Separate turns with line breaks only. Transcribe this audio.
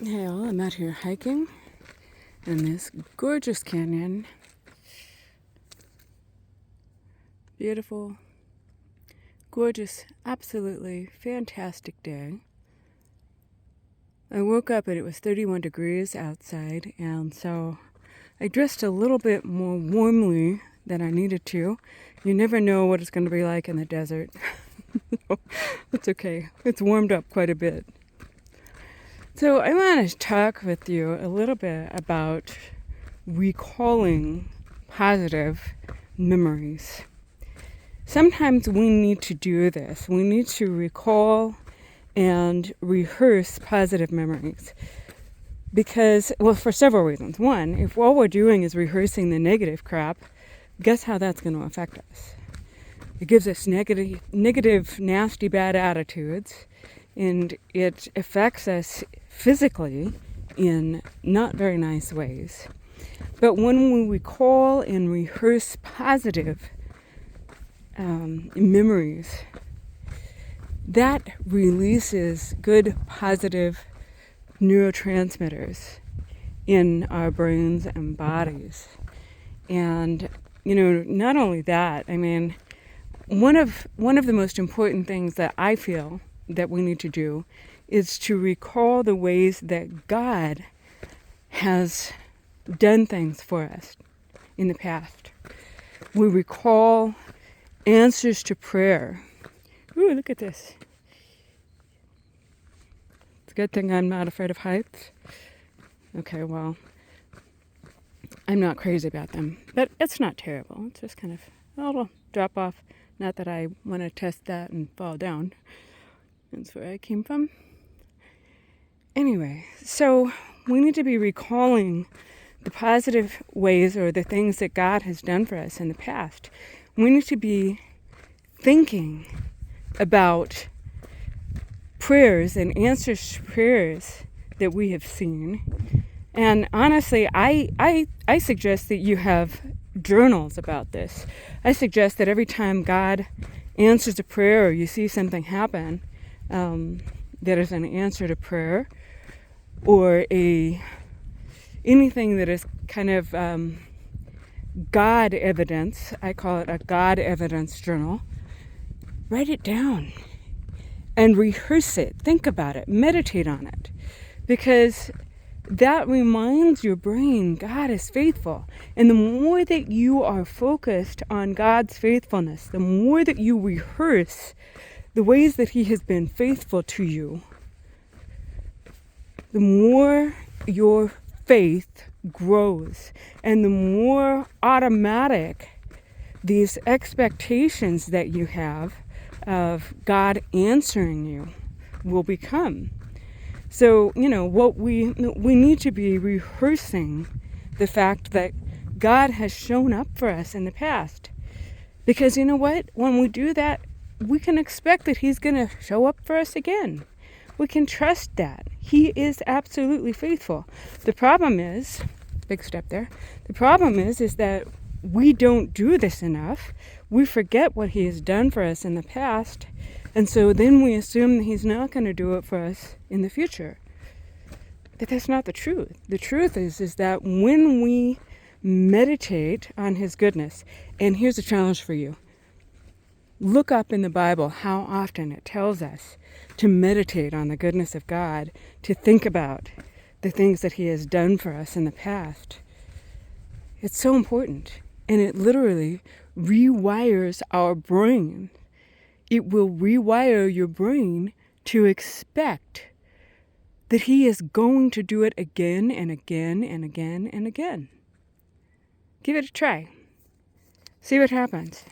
Hey all, I'm out here hiking in this gorgeous canyon. Beautiful, gorgeous, absolutely fantastic day. I woke up and it was 31 degrees outside, and so I dressed a little bit more warmly than I needed to. You never know what it's going to be like in the desert. It's okay. It's warmed up quite a bit. So I want to talk with you a little bit about recalling positive memories. Sometimes we need to do this. We need to recall and rehearse positive memories. Because, well, for several reasons. One, if all we're doing is rehearsing the negative crap, guess how that's going to affect us? It gives us negative, nasty, bad attitudes, and it affects us physically in not very nice ways. But when we recall and rehearse positive memories, that releases good, positive neurotransmitters in our brains and bodies. And, not only that, one of the most important things that I feel that we need to do is to recall the ways that God has done things for us in the past. We recall answers to prayer. Ooh, look at this. It's a good thing I'm not afraid of heights. Okay, well, I'm not crazy about them, but it's not terrible. It's just kind of a little drop off. Not that I want to test that and fall down. That's where I came from. Anyway, so we need to be recalling the positive ways or the things that God has done for us in the past. We need to be thinking about prayers and answers to prayers that we have seen. And honestly, I suggest that you have journals about this. I suggest that every time God answers a prayer or you see something happen that is an answer to prayer, or anything that is kind of God evidence, I call it a God evidence journal, write it down and rehearse it. Think about it. Meditate on it. Because that reminds your brain God is faithful. And the more that you are focused on God's faithfulness, the more that you rehearse the ways that He has been faithful to you, the more your faith grows, and the more automatic these expectations that you have of God answering you will become. So, what we need to be rehearsing the fact that God has shown up for us in the past. Because you know what? When we do that, we can expect that He's going to show up for us again. We can trust that. He is absolutely faithful. The problem is, big step there, the problem is that we don't do this enough. We forget what He has done for us in the past, and so then we assume that He's not going to do it for us in the future. But that's not the truth. The truth is that when we meditate on His goodness, and here's a challenge for you. Look up in the Bible how often it tells us to meditate on the goodness of God, to think about the things that He has done for us in the past. It's so important, and it literally rewires our brain. It will rewire your brain to expect that He is going to do it again and again and again and again. Give it a try. See what happens.